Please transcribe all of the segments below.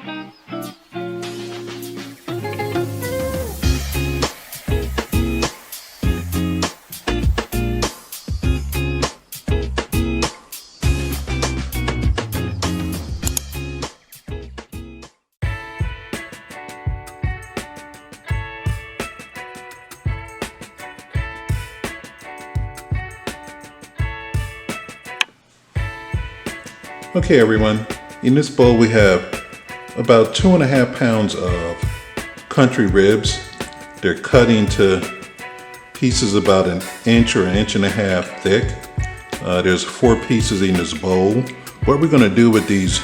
Okay everyone, in this bowl we have about 2.5 pounds of country ribs. They're cut into pieces about 1 inch or 1.5 inches thick. There's 4 pieces in this bowl. What we're going to do with these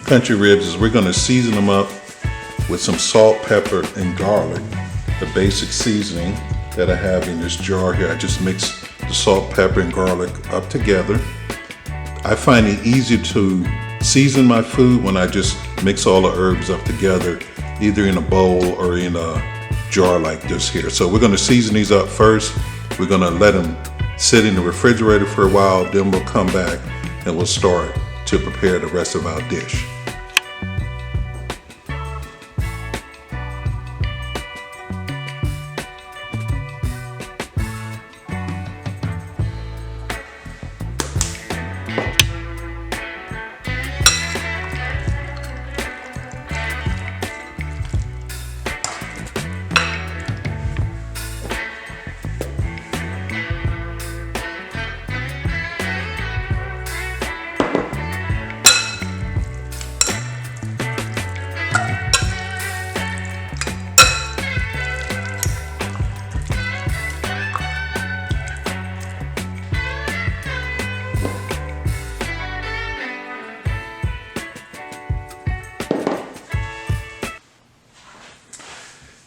country ribs is we're going to season them up with some salt, pepper, and garlic. The basic seasoning that I have in this jar here. I just mix the salt, pepper, and garlic up together. I find it easier to season my food when I just mix all the herbs up together, either in a bowl or in a jar like this here. So we're going to season these up first. We're going to let them sit in the refrigerator for a while, then we'll come back and we'll start to prepare the rest of our dish.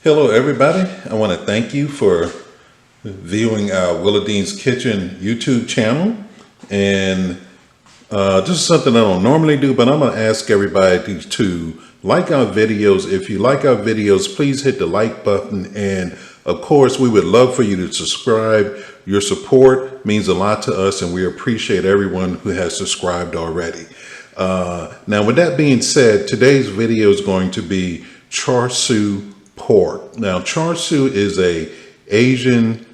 Hello everybody, I want to thank you for viewing our Willa Dean's Kitchen YouTube channel. And this is something I don't normally do, but I'm going to ask everybody to like our videos. If you like our videos, please hit the like button, and of course we would love for you to subscribe. Your support means a lot to us and we appreciate everyone who has subscribed already. Now with that being said, today's video is going to be char siu pork. Now, char siu is a Asian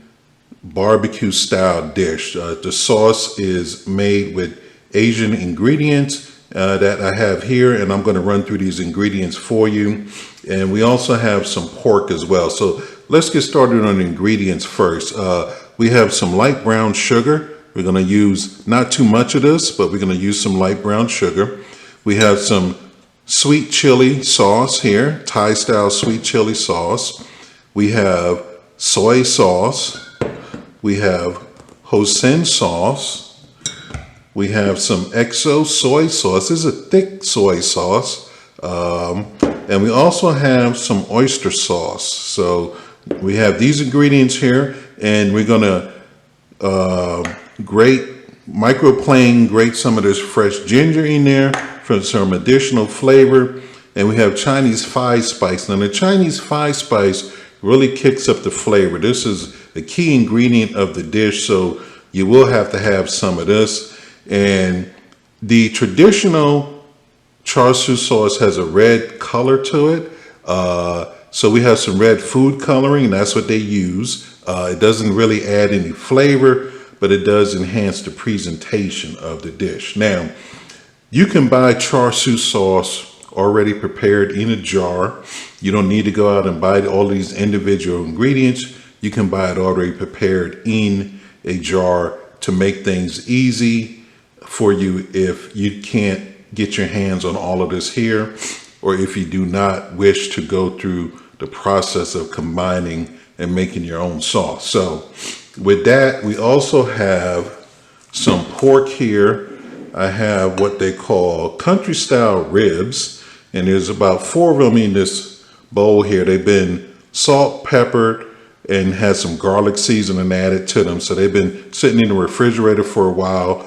barbecue style dish. The sauce is made with Asian ingredients that I have here, and I'm going to run through these ingredients for you. And we also have some pork as well. So let's get started on the ingredients first. We have some light brown sugar. We're going to use not too much of this, but we're going to use some light brown sugar. We have some sweet chili sauce here, Thai style sweet chili sauce. We have soy sauce. We have hoisin sauce. We have some XO soy sauce. This is a thick soy sauce. And we also have some oyster sauce. So we have these ingredients here, and we're gonna grate some of this fresh ginger in there for some additional flavor. And we have Chinese five spice. Now the Chinese five spice really kicks up the flavor. This is a key ingredient of the dish, so you will have to have some of this. And the traditional char siu sauce has a red color to it. So we have some red food coloring, that's what they use. It doesn't really add any flavor, but it does enhance the presentation of the dish. Now, you can buy char siu sauce already prepared in a jar. You don't need to go out and buy all these individual ingredients. You can buy it already prepared in a jar to make things easy for you if you can't get your hands on all of this here, or if you do not wish to go through the process of combining and making your own sauce. So with that, we also have some pork here. I have what they call country style ribs, and there's about 4 of them in this bowl here. They've been salt, peppered, and had some garlic seasoning added to them. So they've been sitting in the refrigerator for a while,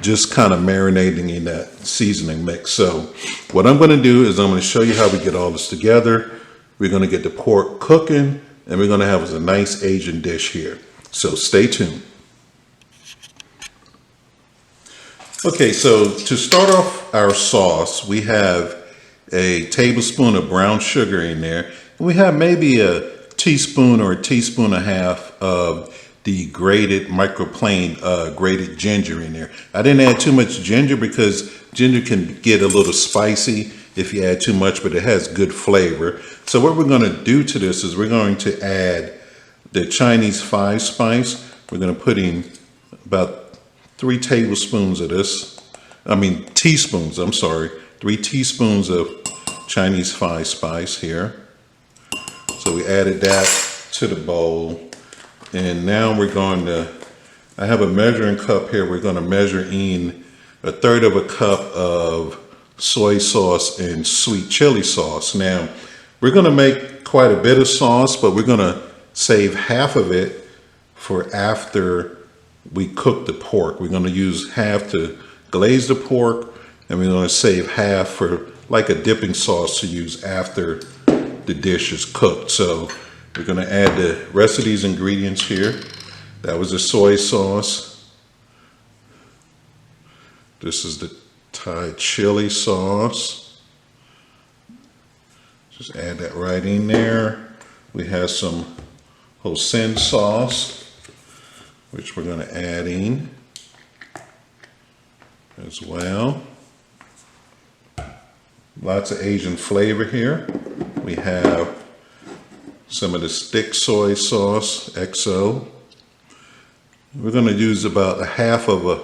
just kind of marinating in that seasoning mix. So what I'm going to do is I'm going to show you how we get all this together. We're going to get the pork cooking, and we're going to have a nice Asian dish here. So stay tuned. Okay, so to start off our sauce, we have a tablespoon of brown sugar in there. And we have maybe a teaspoon or a teaspoon and a half of the grated microplane grated ginger in there. I didn't add too much ginger because ginger can get a little spicy if you add too much, but it has good flavor. So what we're going to do to this is we're going to add the Chinese 5 spice. We're going to put in about 3 tablespoons of this. Teaspoons, I'm sorry. 3 teaspoons of Chinese 5 spice here. So we added that to the bowl. And now we're going to, I have a measuring cup here. We're going to measure in 1/3 of a cup of soy sauce and sweet chili sauce. Now, we're going to make quite a bit of sauce, but we're going to save half of it for after we cook the pork. We're going to use half to glaze the pork, and we're going to save half for like a dipping sauce to use after the dish is cooked. So we're going to add the rest of these ingredients here. That was the soy sauce. This is the Thai chili sauce. Just add that right in there. We have some hoisin sauce, which we're going to add in as well. Lots of Asian flavor here. We have some of the stick soy sauce, XO. We're going to use about 1/2 of a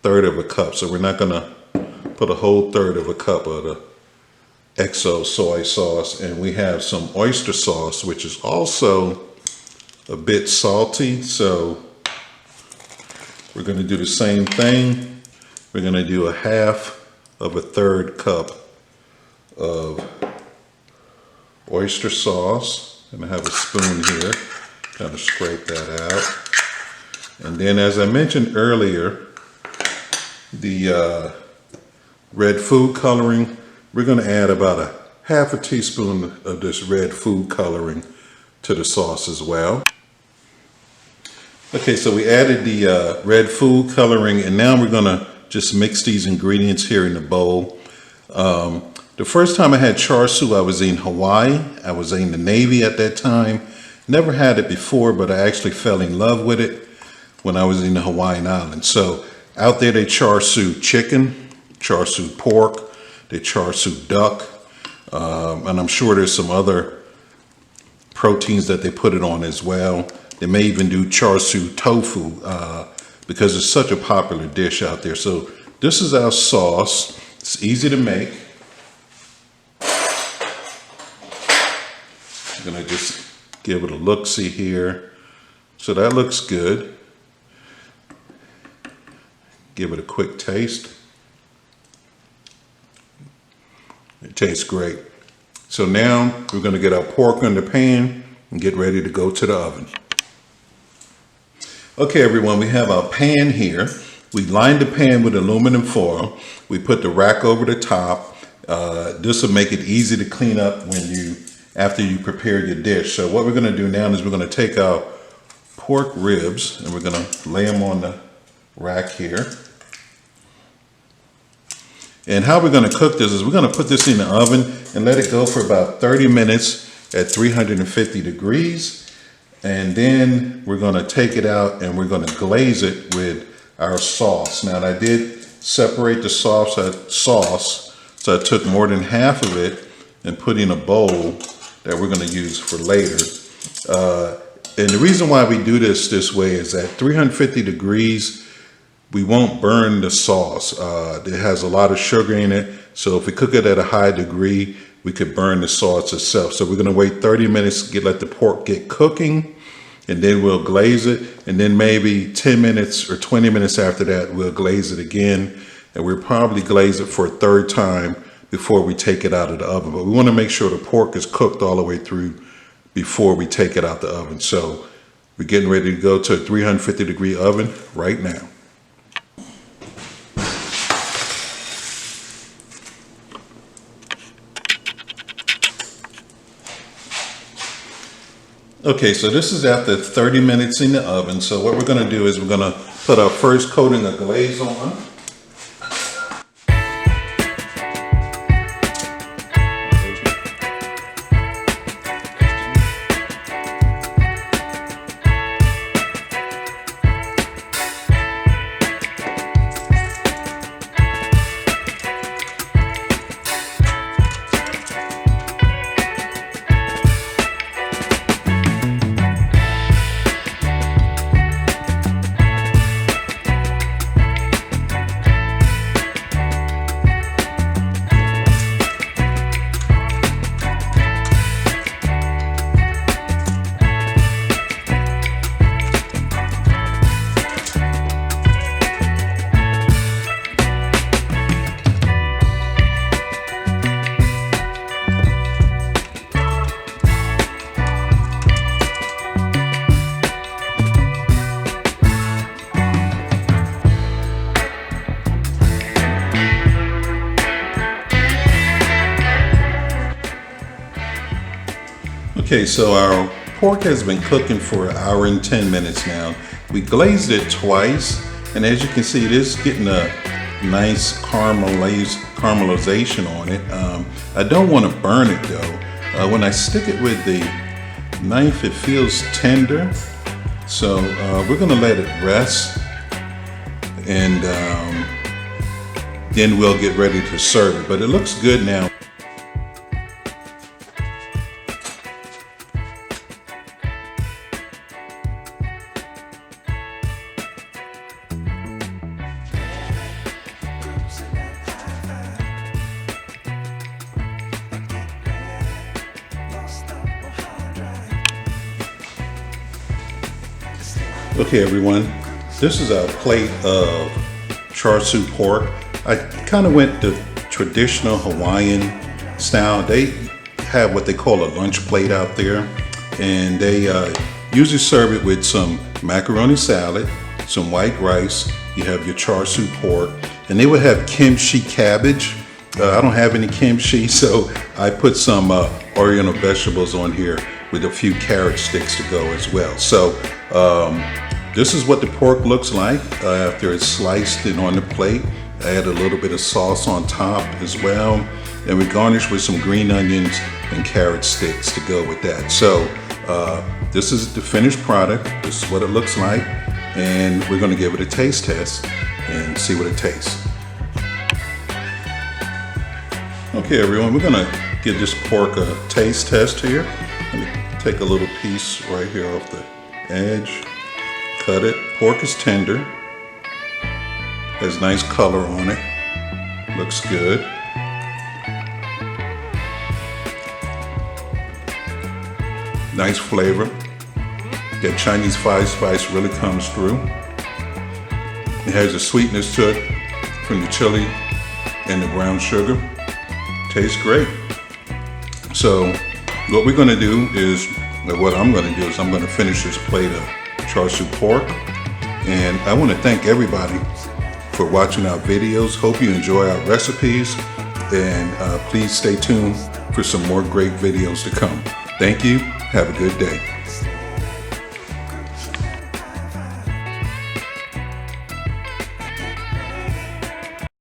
1/3 of a cup. So we're not going to put a whole 1/3 of a cup of the XO soy sauce. And we have some oyster sauce, which is also a bit salty. So we're going to do the same thing. We're going to do 1/2 of a 1/3 cup of oyster sauce. And I have a spoon here, kind of scrape that out. And then, as I mentioned earlier, the red food coloring, we're going to add about 1/2 teaspoon of this red food coloring to the sauce as well. Okay, so we added the red food coloring, and now we're going to just mix these ingredients here in the bowl. The first time I had char siu, I was in Hawaii. I was in the Navy at that time. Never had it before, but I actually fell in love with it when I was in the Hawaiian Islands. So out there they char siu chicken, char siu pork, they char siu duck, and I'm sure there's some other proteins that they put it on as well. They may even do char siu tofu because it's such a popular dish out there. So this is our sauce. It's easy to make. I'm gonna just give it a look-see here. So that looks good. Give it a quick taste. It tastes great. So now we're gonna get our pork in the pan and get ready to go to the oven. Okay, everyone, we have our pan here. We lined the pan with aluminum foil. We put the rack over the top. This will make it easy to clean up after you prepare your dish. So what we're gonna do now is we're gonna take our pork ribs and we're gonna lay them on the rack here. And how we're gonna cook this is we're gonna put this in the oven and let it go for about 30 minutes at 350 degrees. And then we're gonna take it out and we're gonna glaze it with our sauce. Now I did separate the sauce, so I took more than half of it and put in a bowl that we're gonna use for later. And the reason why we do this way is at 350 degrees, we won't burn the sauce. It has a lot of sugar in it, so if we cook it at a high degree, we could burn the sauce itself. So we're gonna wait 30 minutes, let the pork get cooking, and then we'll glaze it. And then maybe 10 minutes or 20 minutes after that, we'll glaze it again. And we'll probably glaze it for a 3rd time before we take it out of the oven. But we wanna make sure the pork is cooked all the way through before we take it out the oven. So we're getting ready to go to a 350 degree oven right now. Okay, so this is after 30 minutes in the oven. So what we're gonna do is we're gonna put our first coating of glaze on. Okay, so our pork has been cooking for 1 hour and 10 minutes now. We glazed it twice, and as you can see, it is getting a nice caramelization on it. I don't want to burn it though. When I stick it with the knife, it feels tender. So we're gonna let it rest, and then we'll get ready to serve it. But it looks good now. Okay everyone, this is our plate of char siu pork. I kind of went the traditional Hawaiian style. They have what they call a lunch plate out there, and they usually serve it with some macaroni salad, some white rice, you have your char siu pork, and they would have kimchi cabbage. I don't have any kimchi, so I put some oriental vegetables on here with a few carrot sticks to go as well. So this is what the pork looks like after it's sliced and on the plate. I add a little bit of sauce on top as well, and we garnish with some green onions and carrot sticks to go with that. So this is the finished product. This is what it looks like, and we're going to give it a taste test and see what it tastes. Okay everyone, we're going to give this pork a taste test here. Let me take a little piece right here off the edge. Cut it. Pork is tender. Has nice color on it. Looks good. Nice flavor. That Chinese five spice really comes through. It has a sweetness to it from the chili and the brown sugar. Tastes great. So what we're going to do is, what I'm going to do is I'm going to finish this plate of char siu pork, and I want to thank everybody for watching our videos. Hope you enjoy our recipes, and please stay tuned for some more great videos to come. Thank you. Have a good day.